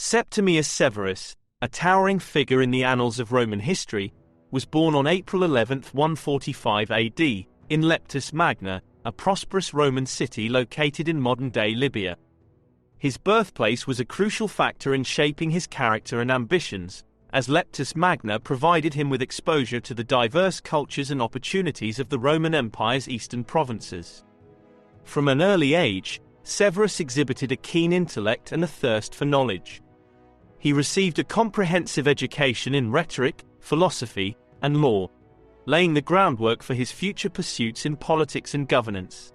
Septimius Severus, a towering figure in the annals of Roman history, was born on April 11, 145 AD, in Leptis Magna, a prosperous Roman city located in modern-day Libya. His birthplace was a crucial factor in shaping his character and ambitions, as Leptis Magna provided him with exposure to the diverse cultures and opportunities of the Roman Empire's eastern provinces. From an early age, Severus exhibited a keen intellect and a thirst for knowledge. He received a comprehensive education in rhetoric, philosophy, and law, laying the groundwork for his future pursuits in politics and governance.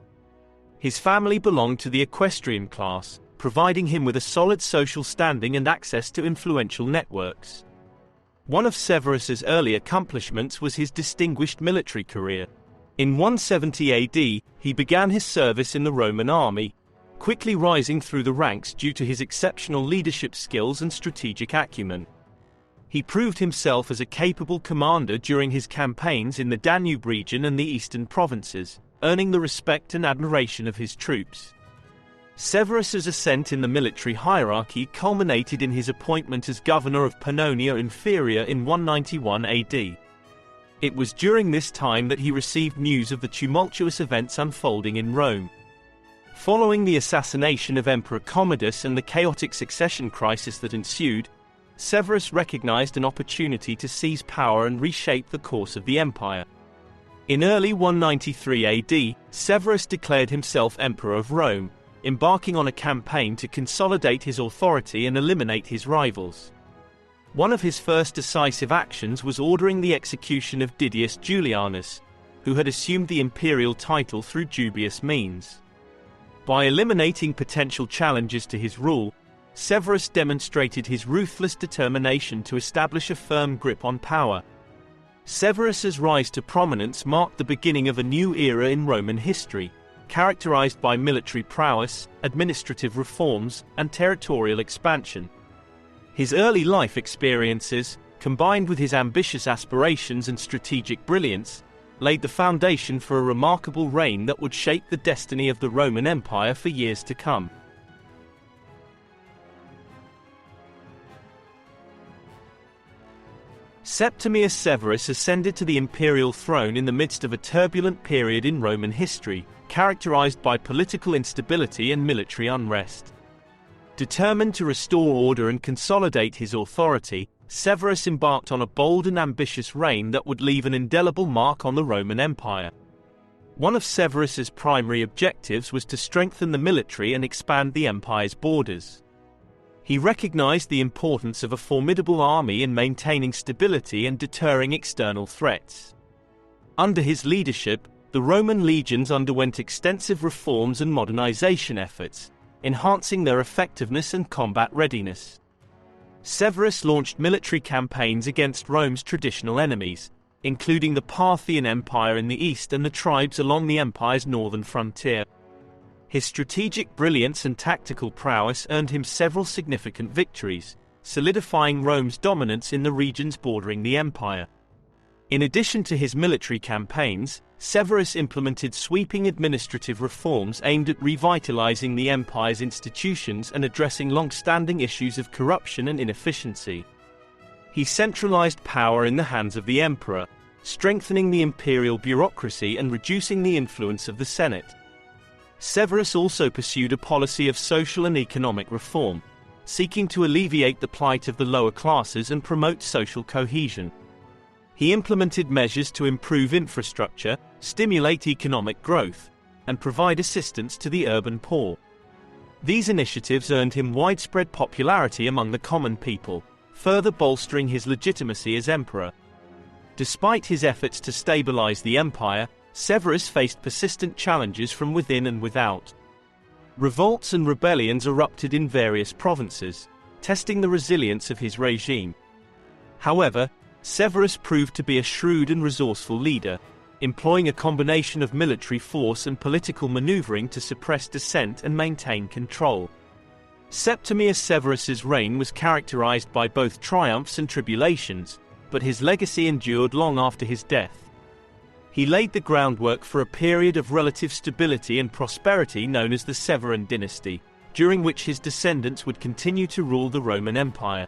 His family belonged to the equestrian class, providing him with a solid social standing and access to influential networks. One of Severus's early accomplishments was his distinguished military career. In 170 AD, he began his service in the Roman army, quickly rising through the ranks due to his exceptional leadership skills and strategic acumen. He proved himself as a capable commander during his campaigns in the Danube region and the eastern provinces, earning the respect and admiration of his troops. Severus's ascent in the military hierarchy culminated in his appointment as governor of Pannonia Inferior in 191 AD. It was during this time that he received news of the tumultuous events unfolding in Rome. Following the assassination of Emperor Commodus and the chaotic succession crisis that ensued, Severus recognized an opportunity to seize power and reshape the course of the empire. In early 193 AD, Severus declared himself Emperor of Rome, embarking on a campaign to consolidate his authority and eliminate his rivals. One of his first decisive actions was ordering the execution of Didius Julianus, who had assumed the imperial title through dubious means. By eliminating potential challenges to his rule, Severus demonstrated his ruthless determination to establish a firm grip on power. Severus's rise to prominence marked the beginning of a new era in Roman history, characterized by military prowess, administrative reforms, and territorial expansion. His early life experiences, combined with his ambitious aspirations and strategic brilliance, laid the foundation for a remarkable reign that would shape the destiny of the Roman Empire for years to come. Septimius Severus ascended to the imperial throne in the midst of a turbulent period in Roman history, characterized by political instability and military unrest. Determined to restore order and consolidate his authority, Severus embarked on a bold and ambitious reign that would leave an indelible mark on the Roman Empire. One of Severus's primary objectives was to strengthen the military and expand the empire's borders. He recognized the importance of a formidable army in maintaining stability and deterring external threats. Under his leadership, the Roman legions underwent extensive reforms and modernization efforts, enhancing their effectiveness and combat readiness. Severus launched military campaigns against Rome's traditional enemies, including the Parthian Empire in the east and the tribes along the empire's northern frontier. His strategic brilliance and tactical prowess earned him several significant victories, solidifying Rome's dominance in the regions bordering the empire. In addition to his military campaigns, Severus implemented sweeping administrative reforms aimed at revitalizing the empire's institutions and addressing long-standing issues of corruption and inefficiency. He centralized power in the hands of the emperor, strengthening the imperial bureaucracy and reducing the influence of the Senate. Severus also pursued a policy of social and economic reform, seeking to alleviate the plight of the lower classes and promote social cohesion. He implemented measures to improve infrastructure, stimulate economic growth, and provide assistance to the urban poor. These initiatives earned him widespread popularity among the common people, further bolstering his legitimacy as emperor. Despite his efforts to stabilize the empire, Severus faced persistent challenges from within and without. Revolts and rebellions erupted in various provinces, testing the resilience of his regime. However, Severus proved to be a shrewd and resourceful leader, employing a combination of military force and political maneuvering to suppress dissent and maintain control. Septimius Severus's reign was characterized by both triumphs and tribulations, but his legacy endured long after his death. He laid the groundwork for a period of relative stability and prosperity known as the Severan dynasty, during which his descendants would continue to rule the Roman Empire.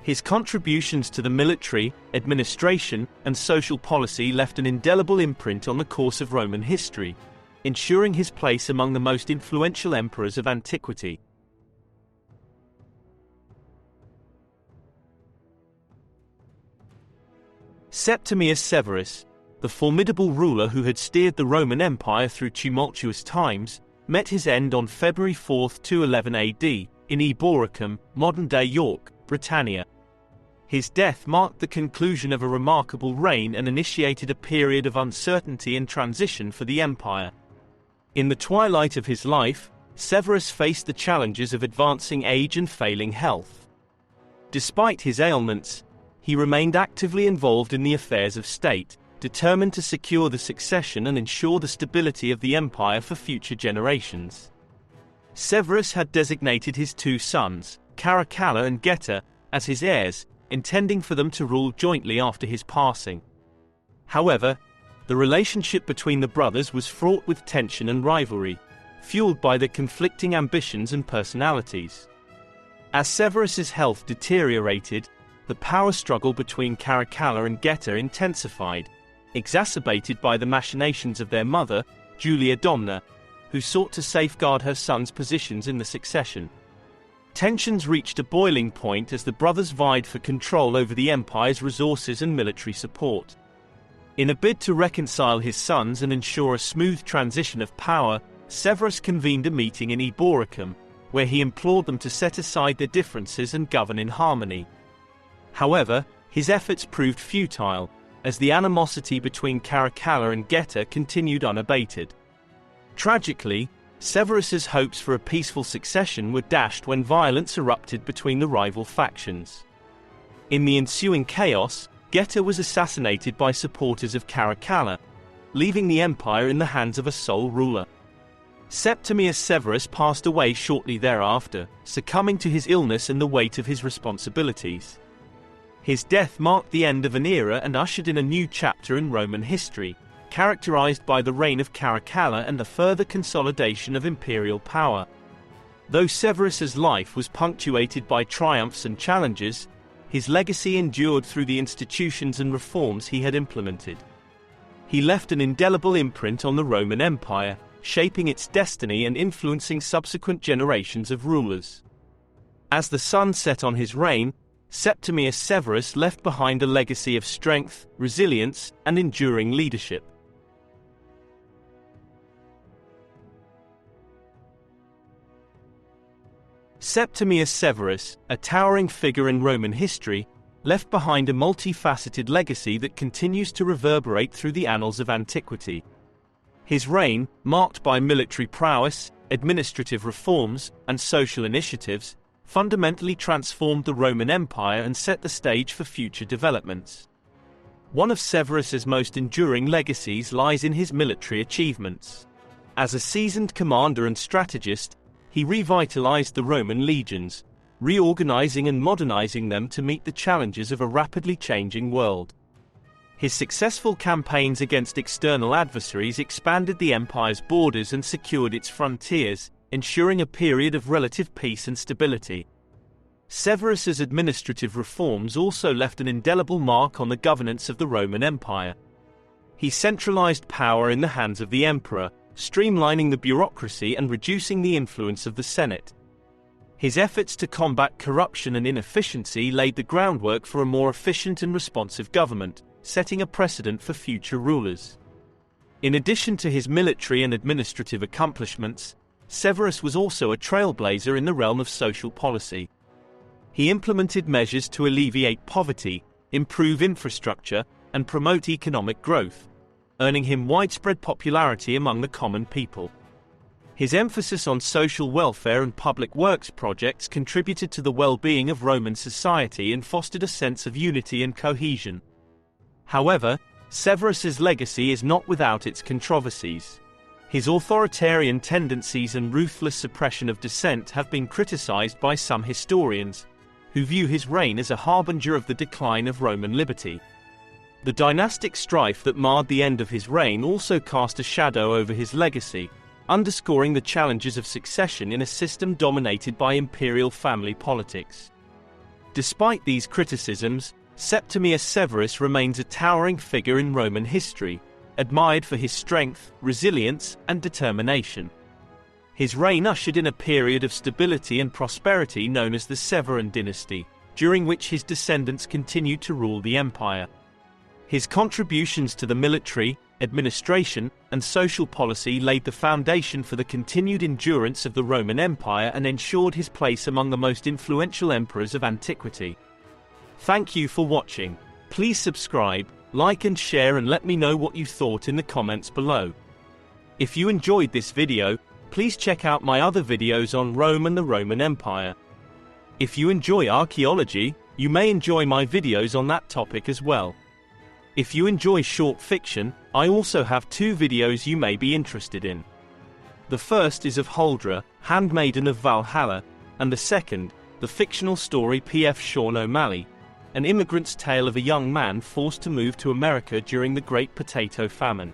His contributions to the military, administration, and social policy left an indelible imprint on the course of Roman history, ensuring his place among the most influential emperors of antiquity. Septimius Severus, the formidable ruler who had steered the Roman Empire through tumultuous times, met his end on February 4, 211 AD, in Eboracum, modern-day York, Britannia. His death marked the conclusion of a remarkable reign and initiated a period of uncertainty and transition for the empire. In the twilight of his life, Severus faced the challenges of advancing age and failing health. Despite his ailments, he remained actively involved in the affairs of state, determined to secure the succession and ensure the stability of the empire for future generations. Severus had designated his two sons, Caracalla and Geta, as his heirs, intending for them to rule jointly after his passing. However, the relationship between the brothers was fraught with tension and rivalry, fueled by their conflicting ambitions and personalities. As Severus's health deteriorated, the power struggle between Caracalla and Geta intensified, exacerbated by the machinations of their mother, Julia Domna, who sought to safeguard her son's positions in the succession. Tensions reached a boiling point as the brothers vied for control over the empire's resources and military support. In a bid to reconcile his sons and ensure a smooth transition of power, Severus convened a meeting in Eboracum, where he implored them to set aside their differences and govern in harmony. However, his efforts proved futile, as the animosity between Caracalla and Geta continued unabated. Tragically, Severus's hopes for a peaceful succession were dashed when violence erupted between the rival factions. In the ensuing chaos, Geta was assassinated by supporters of Caracalla, leaving the empire in the hands of a sole ruler. Septimius Severus passed away shortly thereafter, succumbing to his illness and the weight of his responsibilities. His death marked the end of an era and ushered in a new chapter in Roman history, characterized by the reign of Caracalla and the further consolidation of imperial power. Though Severus's life was punctuated by triumphs and challenges, his legacy endured through the institutions and reforms he had implemented. He left an indelible imprint on the Roman Empire, shaping its destiny and influencing subsequent generations of rulers. As the sun set on his reign, Septimius Severus left behind a legacy of strength, resilience, and enduring leadership. Septimius Severus, a towering figure in Roman history, left behind a multifaceted legacy that continues to reverberate through the annals of antiquity. His reign, marked by military prowess, administrative reforms, and social initiatives, fundamentally transformed the Roman Empire and set the stage for future developments. One of Severus's most enduring legacies lies in his military achievements. As a seasoned commander and strategist, he revitalized the Roman legions, reorganizing and modernizing them to meet the challenges of a rapidly changing world. His successful campaigns against external adversaries expanded the empire's borders and secured its frontiers, ensuring a period of relative peace and stability. Severus's administrative reforms also left an indelible mark on the governance of the Roman Empire. He centralized power in the hands of the emperor, streamlining the bureaucracy and reducing the influence of the Senate. His efforts to combat corruption and inefficiency laid the groundwork for a more efficient and responsive government, setting a precedent for future rulers. In addition to his military and administrative accomplishments, Severus was also a trailblazer in the realm of social policy. He implemented measures to alleviate poverty, improve infrastructure, and promote economic growth, earning him widespread popularity among the common people. His emphasis on social welfare and public works projects contributed to the well-being of Roman society and fostered a sense of unity and cohesion. However, Severus's legacy is not without its controversies. His authoritarian tendencies and ruthless suppression of dissent have been criticized by some historians, who view his reign as a harbinger of the decline of Roman liberty. The dynastic strife that marred the end of his reign also cast a shadow over his legacy, underscoring the challenges of succession in a system dominated by imperial family politics. Despite these criticisms, Septimius Severus remains a towering figure in Roman history, admired for his strength, resilience, and determination. His reign ushered in a period of stability and prosperity known as the Severan dynasty, during which his descendants continued to rule the empire. His contributions to the military, administration, and social policy laid the foundation for the continued endurance of the Roman Empire and ensured his place among the most influential emperors of antiquity. Thank you for watching. Please subscribe, like and share, and let me know what you thought in the comments below. If you enjoyed this video, please check out my other videos on Rome and the Roman Empire. If you enjoy archaeology, you may enjoy my videos on that topic as well. If you enjoy short fiction, I also have 2 videos you may be interested in. The first is of Huldra, Handmaiden of Valhalla, and the second, the fictional story P.F. Sean O'Malley, an immigrant's tale of a young man forced to move to America during the Great Potato Famine.